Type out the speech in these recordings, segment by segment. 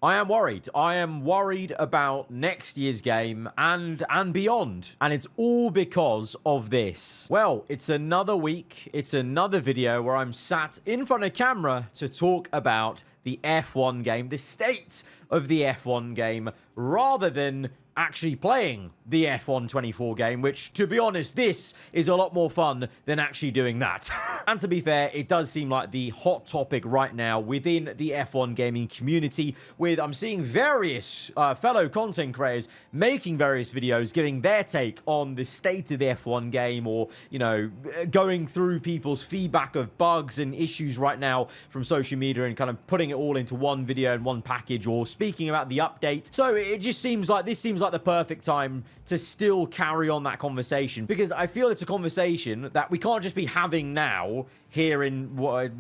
I am worried. I am worried about next year's game and beyond. And it's all because of this. Well, it's another week. It's another video where I'm sat in front of camera to talk about the F1 game, the state of the F1 game, rather than actually playing the F1 24 game, which, to be honest, this is a lot more fun than actually doing that. And to be fair, it does seem like the hot topic right now within the F1 gaming community, with I'm seeing various fellow content creators making various videos, giving their take on the state of the F1 game, or, you know, going through people's feedback of bugs and issues right now from social media and kind of putting it all into one video and one package, or speaking about the update. So it just seems like this seems like the perfect time to still carry on that conversation, because I feel it's a conversation that we can't just be having now here in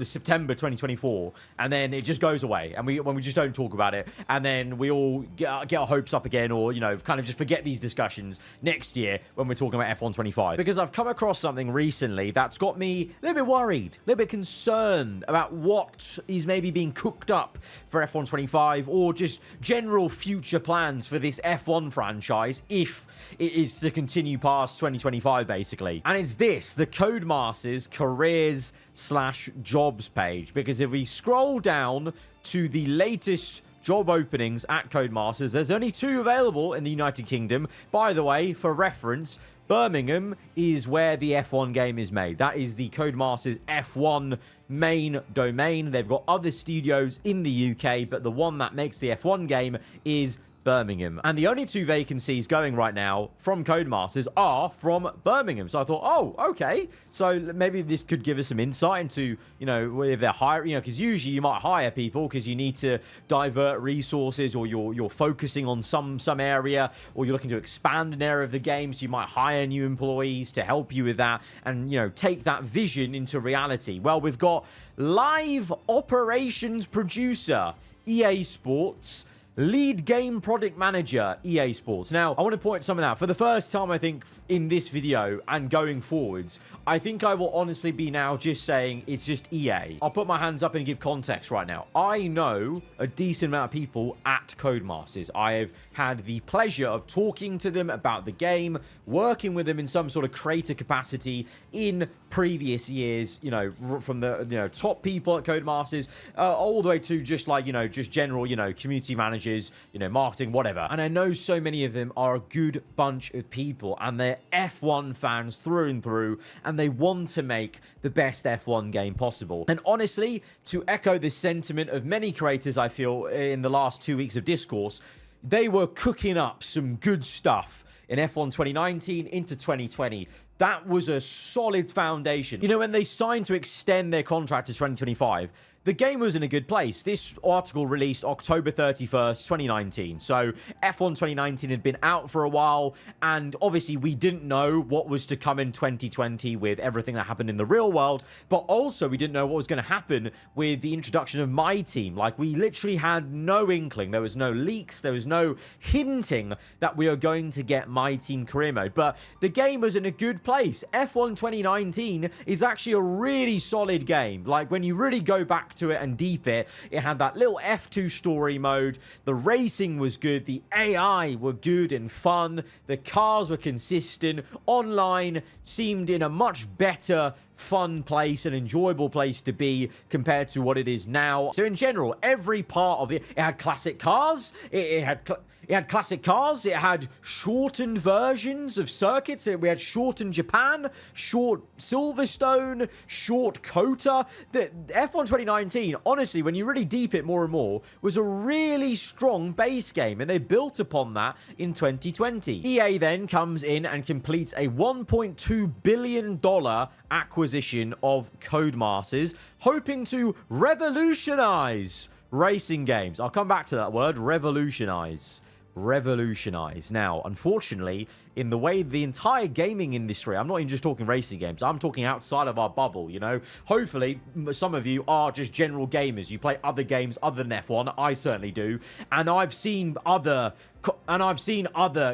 September 2024, and then it just goes away, and when we just don't talk about it, and then we all get our hopes up again, or, you know, kind of just forget these discussions next year when we're talking about F1 25. Because I've come across something recently that's got me a little bit worried, a little bit concerned about what is maybe being cooked up for F1 25, or just general future plans for this F1 franchise if it is to continue past 2025, basically. And it's this, the Codemasters careers/jobs page. Because if we scroll down to the latest job openings at Codemasters, there's only 2 available in the United Kingdom. By the way, for reference, Birmingham is where the F1 game is made. That is the Codemasters F1 main domain. They've got other studios in the UK, but the one that makes the F1 game is Birmingham. And the only 2 vacancies going right now from Codemasters are from Birmingham. So I thought, oh, okay. So maybe this could give us some insight into, you know, if they're hiring, you know, because usually you might hire people because you need to divert resources, or you're focusing on some area, or you're looking to expand an area of the game. So you might hire new employees to help you with that and, you know, take that vision into reality. Well, we've got live operations producer, EA Sports, lead game product manager, EA Sports. Now, I want to point something out. For the first time, I think, in this video and going forwards, I think I will honestly be now just saying it's just EA. I'll put my hands up and give context right now. I know a decent amount of people at Codemasters. I have had the pleasure of talking to them about the game, working with them in some sort of creator capacity in previous years, you know, from the, you know, top people at Codemasters, all the way to just like, you know, just general, you know, community managers, you know, marketing, whatever. And I know so many of them are a good bunch of people, and they're F1 fans through and through, and they want to make the best F1 game possible. And honestly, to echo this sentiment of many creators, I feel, in the last 2 weeks of discourse, they were cooking up some good stuff in F1 2019 into 2020. That was a solid foundation. You know, when they signed to extend their contract to 2025, the game was in a good place. This article released October 31st, 2019. So F1 2019 had been out for a while, and obviously we didn't know what was to come in 2020 with everything that happened in the real world, but also we didn't know what was going to happen with the introduction of My Team. Like, we literally had no inkling. There was no leaks. There was no hinting that we are going to get My Team career mode, but the game was in a good place. F1 2019 is actually a really solid game. Like, when you really go back to it and deep it, it had that little F2 story mode. The racing was good. The AI were good and fun. The cars were consistent. Online seemed in a much better, fun place, an enjoyable place to be compared to what it is now. So in general, every part of it had classic cars. It had classic cars. It had shortened versions of circuits. We had shortened Japan, short Silverstone, short Kota. The F1 2019, honestly, when you really deep it more and more, was a really strong base game, and they built upon that in 2020. EA then comes in and completes a $1.2 billion acquisition of Codemasters, hoping to revolutionize racing games. I'll come back to that word, revolutionize. Now, unfortunately, in the way the entire gaming industry, I'm not even just talking racing games, I'm talking outside of our bubble, you know. Hopefully, some of you are just general gamers. You play other games other than F1. I certainly do. And I've seen other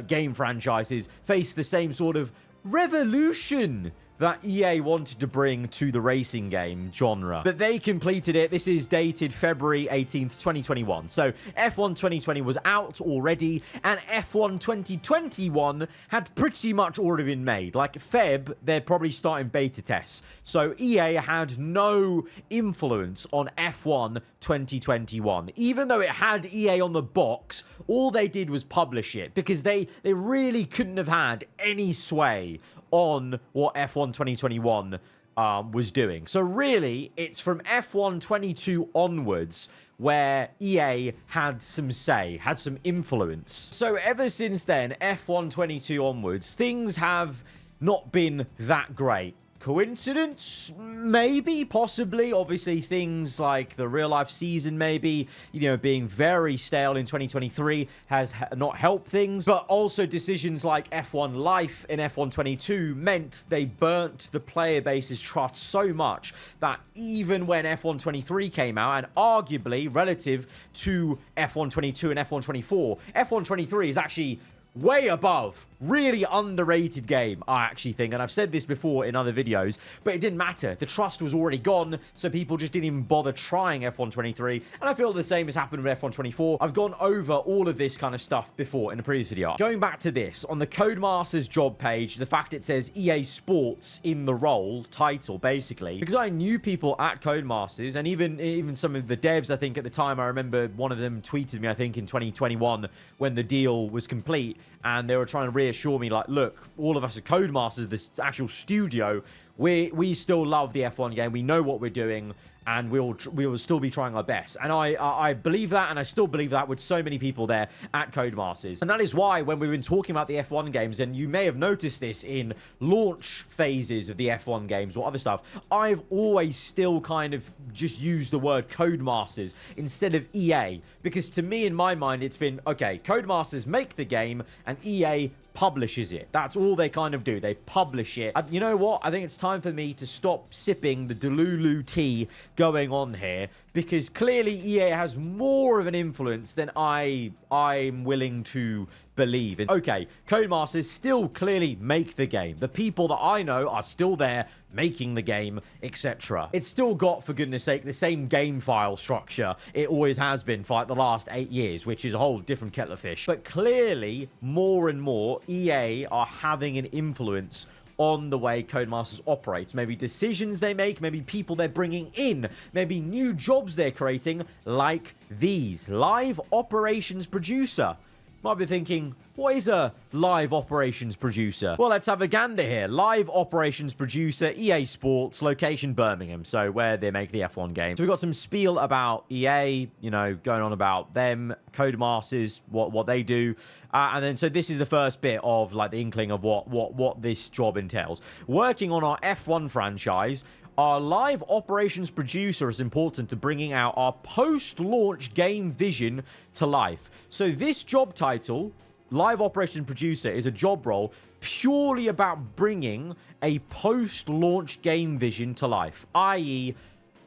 game franchises face the same sort of revolution that EA wanted to bring to the racing game genre. But they completed it. This is dated February 18th, 2021. So F1 2020 was out already, and F1 2021 had pretty much already been made. Like Feb, they're probably starting beta tests. So EA had no influence on F1 2021. Even though it had EA on the box, all they did was publish it, because they really couldn't have had any sway on what F1 2021 was doing. So really, it's from F1 22 onwards where EA had some say, had some influence. So ever since then, F1 22 onwards, things have not been that great. Coincidence? Maybe, possibly. Obviously, things like the real-life season, maybe, being very stale in 2023 has not helped things. But also decisions like F1 Life in F1 22 meant they burnt the player base's trust so much that even when F1 23 came out, and arguably relative to F1 22 and F1 24, F1 23 is actually way above. Really underrated game, I actually think. And I've said this before in other videos, but it didn't matter. The trust was already gone, so people just didn't even bother trying F1 23. And I feel the same has happened with F1 24. I've gone over all of this kind of stuff before in a previous video. Going back to this, on the Codemasters job page, the fact it says EA Sports in the role title, basically, because I knew people at Codemasters, and even some of the devs, I think at the time, I remember one of them tweeted me, I think in 2021, when the deal was complete, and they were trying to reassure me, like, look, all of us at Codemasters, the actual studio, we still love the F1 game. We know what we're doing, and we will still be trying our best. And I believe that, and I still believe that with so many people there at Codemasters. And that is why when we've been talking about the F1 games, and you may have noticed this in launch phases of the F1 games or other stuff, I've always still kind of just used the word Codemasters instead of EA. Because to me, in my mind, it's been, okay, Codemasters make the game, and EA publishes it. That's all they kind of do. They publish it. And you know what? I think it's time for me to stop sipping the Delulu tea going on here, because clearly EA has more of an influence than I'm willing to believe in. Okay, Codemasters still clearly make the game. The people that I know are still there making the game, etc. It's still got, for goodness sake, the same game file structure it always has been for like the last 8 years, which is a whole different kettle of fish. But clearly, more and more, EA are having an influence on the way Codemasters operates. Maybe decisions they make, maybe people they're bringing in, maybe new jobs they're creating, like these. Live operations producer. Might be thinking, what is a live operations producer? Well, let's have a gander here. Live operations producer, EA Sports, location Birmingham. So where they make the F1 game. So we've got some spiel about EA, going on about them, Codemasters, what they do. And then, so this is the first bit of like the inkling of what this job entails. Working on our F1 franchise, our live operations producer is important to bringing out our post-launch game vision to life. So this job title, live operations producer, is a job role purely about bringing a post-launch game vision to life, i.e.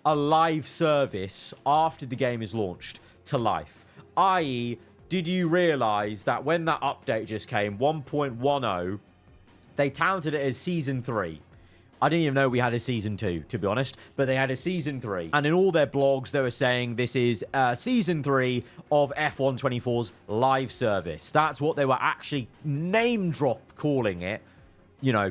a live service after the game is launched to life. I.e., did you realize that when that update just came, 1.10, they touted it as Season 3? I didn't even know we had a Season 2, to be honest, but they had a Season 3. And in all their blogs, they were saying this is Season 3 of F1 24's live service. That's what they were actually name drop calling it,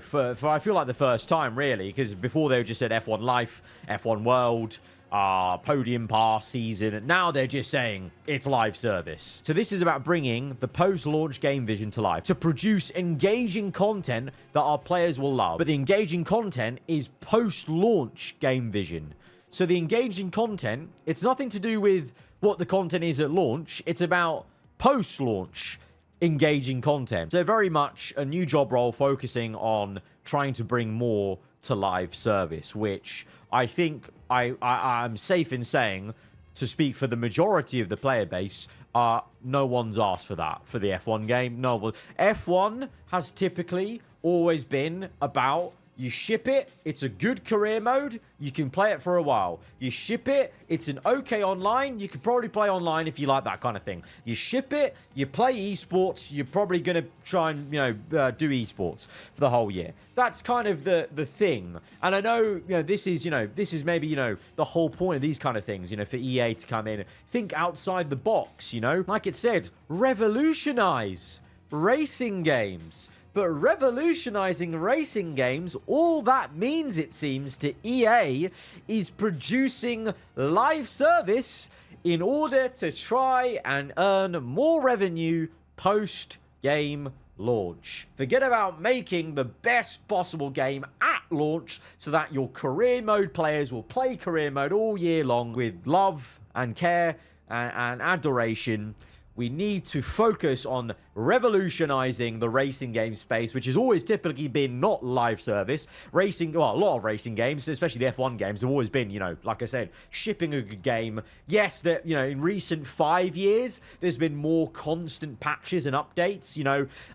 for I feel like the first time, really, because before they just said F1 Life, F1 World, Podium Pass season. Now they're just saying it's live service. So this is about bringing the post-launch game vision to life to produce engaging content that our players will love. But the engaging content is post-launch game vision. So the engaging content, it's nothing to do with what the content is at launch. It's about post-launch engaging content. So very much a new job role focusing on trying to bring more to live service, which I think I'm safe in saying, to speak for the majority of the player base, no one's asked for that for the F1 game. No one. F1 has typically always been about You ship it, it's a good career mode, you can play it for a while. You ship it, it's an okay online, you could probably play online if you like that kind of thing. You ship it, you play esports, you're probably going to try and, do esports for the whole year. That's kind of the thing. And I know, this is maybe, the whole point of these kind of things, for EA to come in, think outside the box, Like it said, revolutionize racing games. But revolutionizing racing games, all that means, it seems, to EA is producing live service in order to try and earn more revenue post-game launch. Forget about making the best possible game at launch so that your career mode players will play career mode all year long with love and care and adoration. We need to focus on revolutionizing the racing game space, which has always typically been not live service. A lot of racing games, especially the F1 games, have always been, like I said, shipping a good game. Yes, that, in recent 5 years, there's been more constant patches and updates.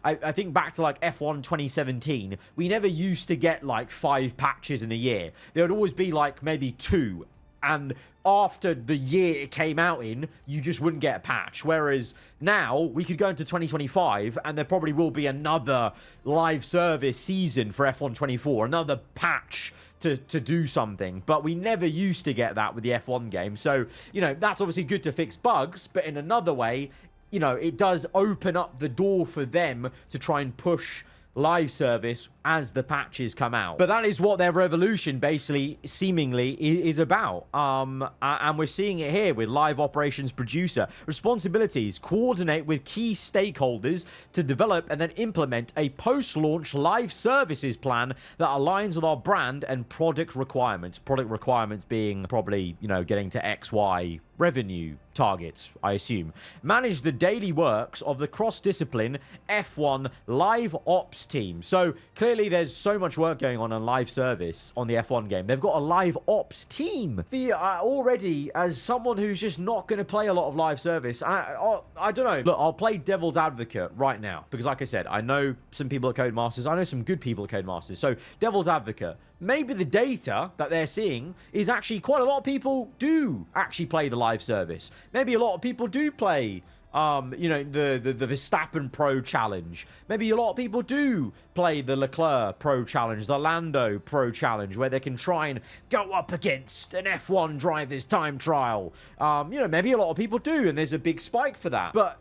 I think back to like F1 2017, we never used to get like 5 patches in a year. There would always be like maybe 2. And after the year it came out in, you just wouldn't get a patch. Whereas now, we could go into 2025, and there probably will be another live service season for F1 24, another patch to do something. But we never used to get that with the F1 game. So, that's obviously good to fix bugs, but in another way, it does open up the door for them to try and push live service as the patches come out. But that is what their revolution basically seemingly is about. And we're seeing it here with live operations producer. Responsibilities: coordinate with key stakeholders to develop and then implement a post-launch live services plan that aligns with our brand and product requirements. Product requirements being probably, getting to XY revenue targets, I assume. Manage the daily works of the cross-discipline F1 live ops team. So clearly there's so much work going on live service on the F1 game. They've got a live ops team. Already, as someone who's just not going to play a lot of live service, I don't know. Look, I'll play devil's advocate right now because, like I said, I know some people at Codemasters. I know some good people at Codemasters. So devil's advocate. Maybe the data that they're seeing is actually quite a lot of people do actually play the live service. Maybe a lot of people do play, the Verstappen Pro Challenge. Maybe a lot of people do play the Leclerc Pro Challenge, the Lando Pro Challenge, where they can try and go up against an F1 driver's time trial. Maybe a lot of people do, and there's a big spike for that. But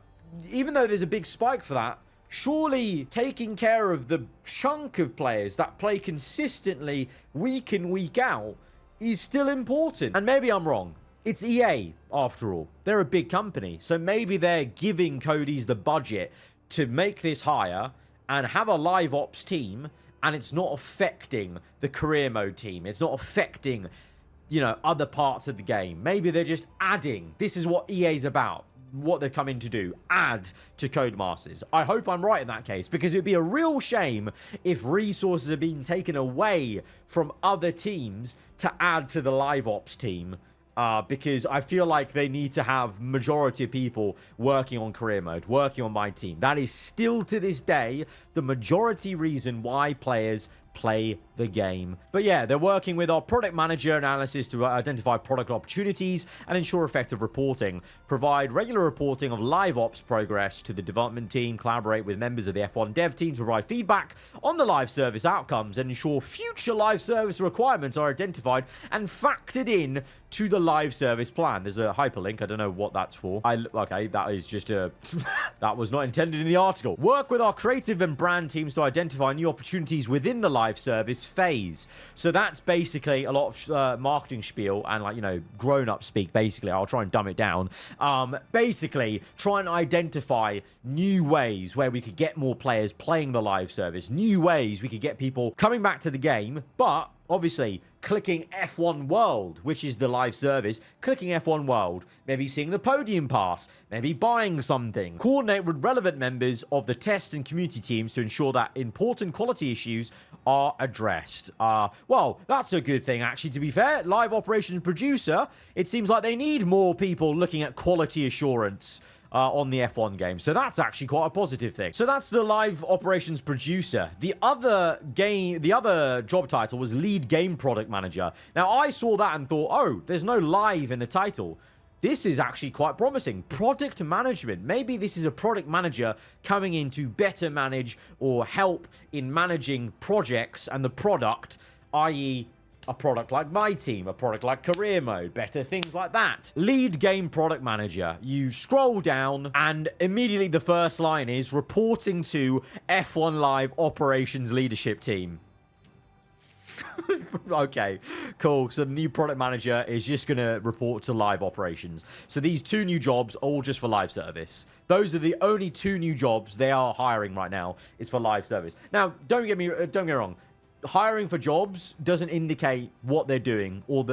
even though there's a big spike for that, surely taking care of the chunk of players that play consistently week in, week out is still important. And maybe I'm wrong. It's EA, after all. They're a big company. So maybe they're giving Cody's the budget to make this hire and have a live ops team, and it's not affecting the career mode team. It's not affecting, other parts of the game. Maybe they're just adding. This is what EA's about. What they've come in to do, add to Codemasters. I hope I'm right in that case, because it would be a real shame if resources are being taken away from other teams to add to the live ops team, because I feel like they need to have majority of people working on career mode, working on my team. That is still to this day the majority reason why players play the game. But yeah, they're working with our product manager analysis to identify product opportunities and ensure effective reporting, provide regular reporting of live ops progress to the development team, collaborate with members of the F1 dev team to provide feedback on the live service outcomes, and ensure future live service requirements are identified and factored in to the live service plan. There's a hyperlink. I don't know what that's for. Okay, that is just a... that was not intended in the article. Work with our creative and brand teams to identify new opportunities within the live service phase. So that's basically a lot of marketing spiel and grown-up speak, basically. I'll try and dumb it down. Basically, try and identify new ways where we could get more players playing the live service, new ways we could get people coming back to the game, but obviously clicking F1 World, which is the live service, clicking F1 World, maybe seeing the podium pass, maybe buying something. Coordinate with relevant members of the test and community teams to ensure that important quality issues are addressed. Well, that's a good thing, actually, to be fair. Live operations producer, it seems like they need more people looking at quality assurance. on the F1 game. So that's actually quite a positive thing. So that's the live operations producer. The other job title was lead game product manager. Now, I saw that and thought, oh, there's no live in the title. This is actually quite promising. Product management. Maybe this is a product manager coming in to better manage or help in managing projects and the product, i.e., a product like my team, a product like career mode, better things like that. Lead game product manager. You scroll down and immediately the first line is reporting to F1 Live operations leadership team. Okay, cool. So the new product manager is just going to report to live operations. So these 2 new jobs, all just for live service. Those are the only 2 new jobs they are hiring right now, is for live service. Now, don't get me wrong. Hiring for jobs doesn't indicate what they're doing, or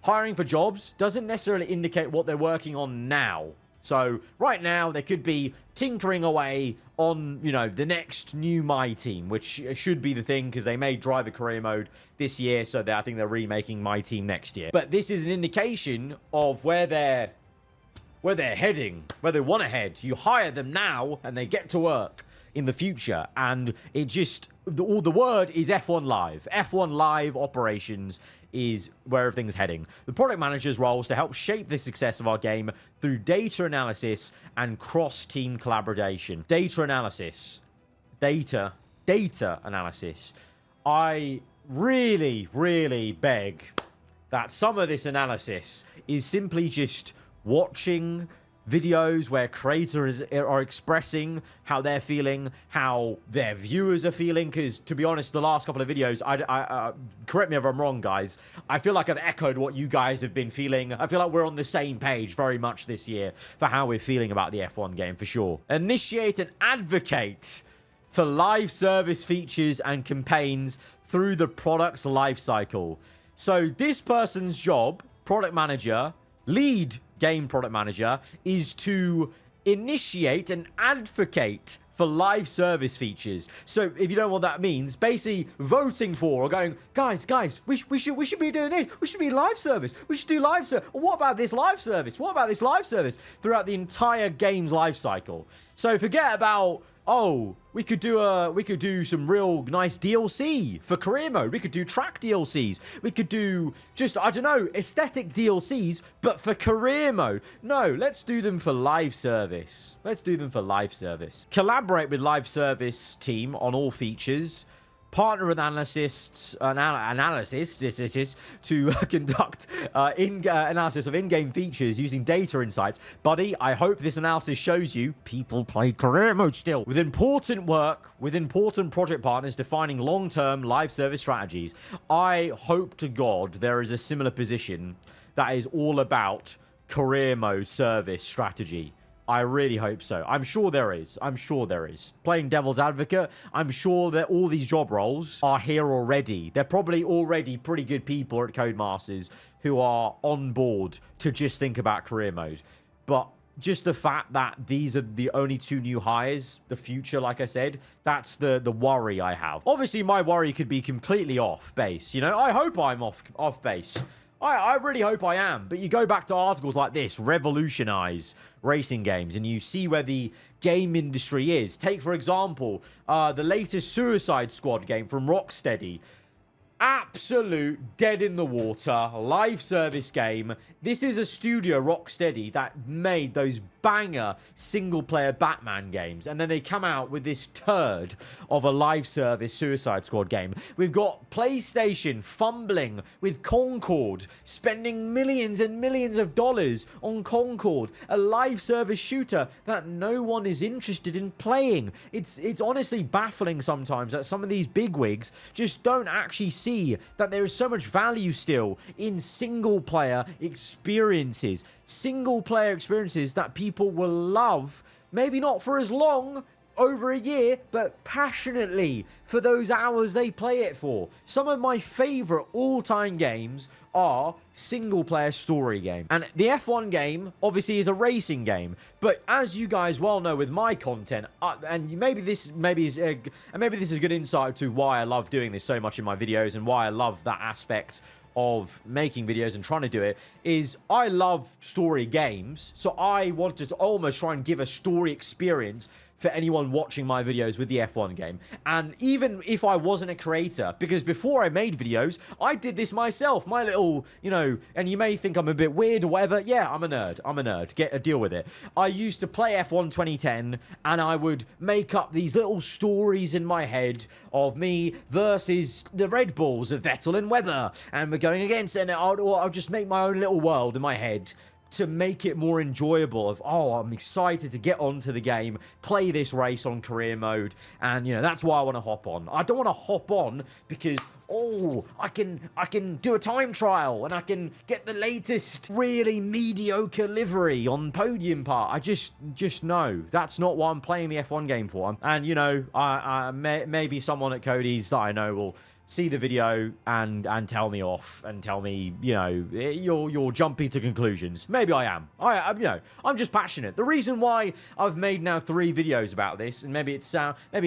hiring for jobs doesn't necessarily indicate what they're working on now. So right now they could be tinkering away on, you know, the next new My Team, which should be the thing because they made driver career mode this year, so I think they're remaking My Team next year. But this is an indication of where they're heading, where they want to head. You hire them now and they get to work in the future, and it just the word is F1 Live. F1 Live operations is where everything's heading. The product manager's role is to help shape the success of our game through data analysis and cross-team collaboration. Data analysis. Data analysis. I really, really beg that some of this analysis is simply just watching videos where creators are expressing how they're feeling, how their viewers are feeling, because to be honest, the last couple of videos, correct me if I'm wrong, guys, I feel like I've echoed what you guys have been feeling. I feel like we're on the same page very much this year for how we're feeling about the F1 game, for sure. Initiate and advocate for live service features and campaigns through the product's life cycle. So this person's job, product manager, lead game product manager, is to initiate and advocate for live service features. So if you don't know what that means, basically voting for or going, guys, we should be doing this. We should be live service. We should do live service. What about this live service? What about this live service throughout the entire game's life cycle? So forget about, oh, we could do some real nice DLC for career mode. We could do track DLCs. We could do just, I don't know, aesthetic DLCs, but for career mode. No, let's do them for live service. Let's do them for live service. Collaborate with live service team on all features. Partner with analysts to conduct analysis of in-game features using data insights. Buddy, I hope this analysis shows you people play career mode still. With important work, with important project partners defining long-term live service strategies. I hope to God there is a similar position that is all about career mode service strategy. I really hope so. I'm sure there is. I'm sure there is. Playing devil's advocate, I'm sure that all these job roles are here already. They're probably already pretty good people at Codemasters who are on board to just think about career mode. But just the fact that these are the only 2 new hires, the future, like I said, that's the worry I have. Obviously, my worry could be completely off base. You know, I hope I'm off base. I really hope I am, but you go back to articles like this, revolutionize racing games, and you see where the game industry is. Take, for example, the latest Suicide Squad game from Rocksteady. Absolute dead in the water live service game. This is a studio, Rocksteady, that made those banger single-player Batman games, and then they come out with this turd of a live service Suicide Squad game. We've got PlayStation fumbling with Concord, spending millions and millions of dollars on Concord, a live service shooter that no one is interested in playing. It's honestly baffling sometimes that some of these bigwigs just don't actually see that there is so much value still in single-player experiences. Single-player experiences that people will love, maybe not for as long, over a year, but passionately for those hours they play it for. Some of my favorite all-time games are single-player story games. And the F1 game, obviously, is a racing game. But as you guys well know with my content, and maybe this is a good insight to why I love doing this so much in my videos and why I love that aspect of making videos and trying to do it is I love story games. So I wanted to almost try and give a story experience for anyone watching my videos with the F1 game. And even if I wasn't a creator, because before I made videos, I did this myself. My little, and you may think I'm a bit weird or whatever. Yeah, I'm a nerd. I'm a nerd. Get a deal with it. I used to play F1 2010, and I would make up these little stories in my head of me versus the Red Bulls of Vettel and Webber, and we're going against, and I'll just make my own little world in my head to make it more enjoyable of, I'm excited to get onto the game, play this race on career mode, and, that's why I want to hop on. I don't want to hop on because, I can do a time trial, and I can get the latest really mediocre livery on podium part. I just know that's not what I'm playing the F1 game for. And, maybe someone at Cody's that I know will see the video and tell me off and tell me, you're jumping to conclusions. Maybe I am. I'm just passionate. The reason why I've made now 3 videos about this, and maybe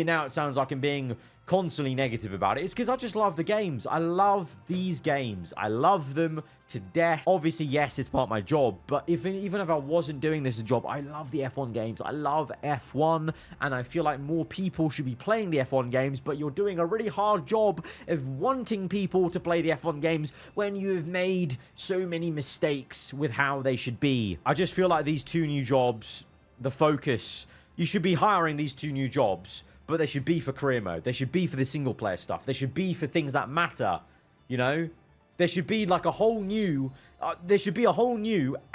now it sounds like I'm being constantly negative about it, is because I just love the games. I love these games. I love them to death. Obviously, yes, it's part of my job, but even if I wasn't doing this as a job, I love the F1 games. I love F1, and I feel like more people should be playing the F1 games, but you're doing a really hard job of wanting people to play the F1 games when you've made so many mistakes with how they should be. I just feel like these 2 new jobs, the focus, you should be hiring these 2 new jobs, but they should be for career mode. They should be for the single player stuff. They should be for things that matter, There should be like a whole new,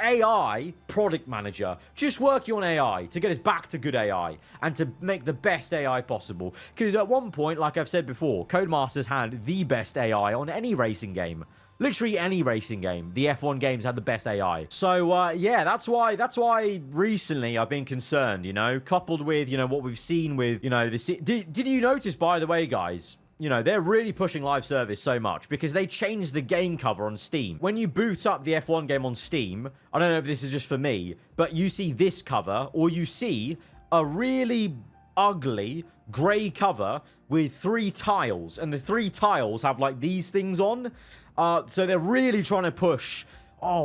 AI product manager just working on AI to get us back to good AI and to make the best AI possible. Because at one point, like I've said before, Codemasters had the best AI on any racing game. Literally any racing game. The F1 games had the best AI. So, yeah, that's why recently I've been concerned, coupled with, what we've seen with, this. Did you notice, by the way, guys, they're really pushing live service so much because they changed the game cover on Steam. When you boot up the F1 game on Steam, I don't know if this is just for me, but you see this cover, or you see a really ugly grey cover with 3 tiles, and the 3 tiles have like these things on. So they're really trying to push,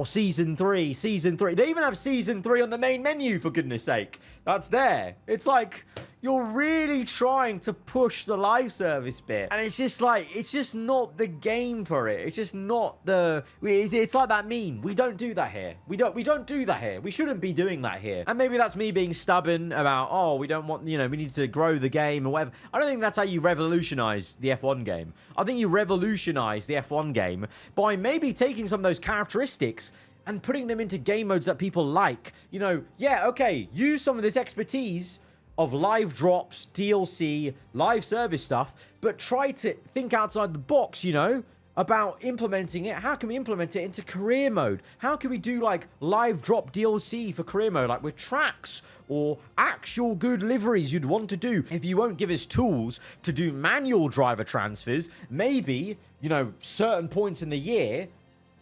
Season 3. They even have Season 3 on the main menu, for goodness sake. That's there. It's like, you're really trying to push the live service bit. And it's just like, it's just not the game for it. It's just not the... It's like that meme. We don't do that here. We don't do that here. We shouldn't be doing that here. And maybe that's me being stubborn about, we don't want, we need to grow the game or whatever. I don't think that's how you revolutionize the F1 game. I think you revolutionize the F1 game by maybe taking some of those characteristics and putting them into game modes that people like. Use some of this expertise of live drops, DLC, live service stuff, but try to think outside the box, about implementing it. How can we implement it into career mode? How can we do like live drop DLC for career mode, like with tracks or actual good liveries you'd want to do? If you won't give us tools to do manual driver transfers, maybe, certain points in the year,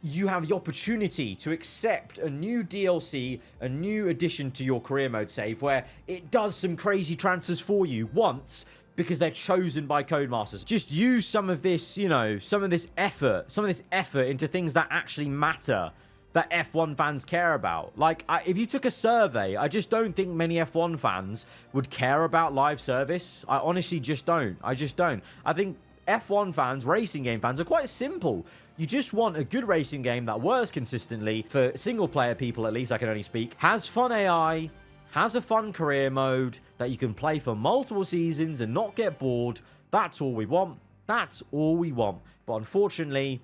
you have the opportunity to accept a new DLC, a new addition to your career mode save, where it does some crazy transfers for you once, because they're chosen by Codemasters. Just use some of this, some of this effort into things that actually matter, that F1 fans care about. Like, if you took a survey, I just don't think many F1 fans would care about live service. I honestly just don't. I think F1 fans, racing game fans, are quite simple. You just want a good racing game that works consistently for single-player people, at least I can only speak, has fun AI, has a fun career mode that you can play for multiple seasons and not get bored. That's all we want. That's all we want. But unfortunately,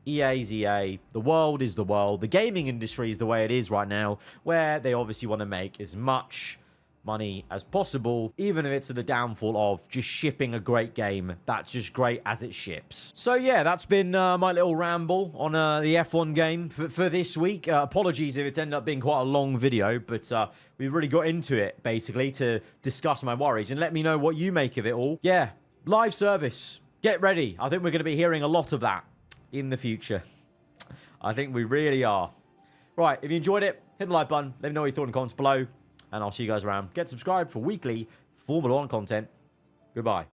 EA's EA. The world is the world. The gaming industry is the way it is right now, where they obviously want to make as much money as possible, even if it's to the downfall of just shipping a great game that's just great as it ships. So yeah, that's been my little ramble on the F1 game for this week. Apologies if it's ended up being quite a long video, but we really got into it basically to discuss my worries, and let me know what you make of it all. Yeah, live service, get ready. I think we're going to be hearing a lot of that in the future. I think we really are. Right, if you enjoyed it, hit the like button, let me know what you thought in the comments below, and I'll see you guys around. Get subscribed for weekly Formula 1 content. Goodbye.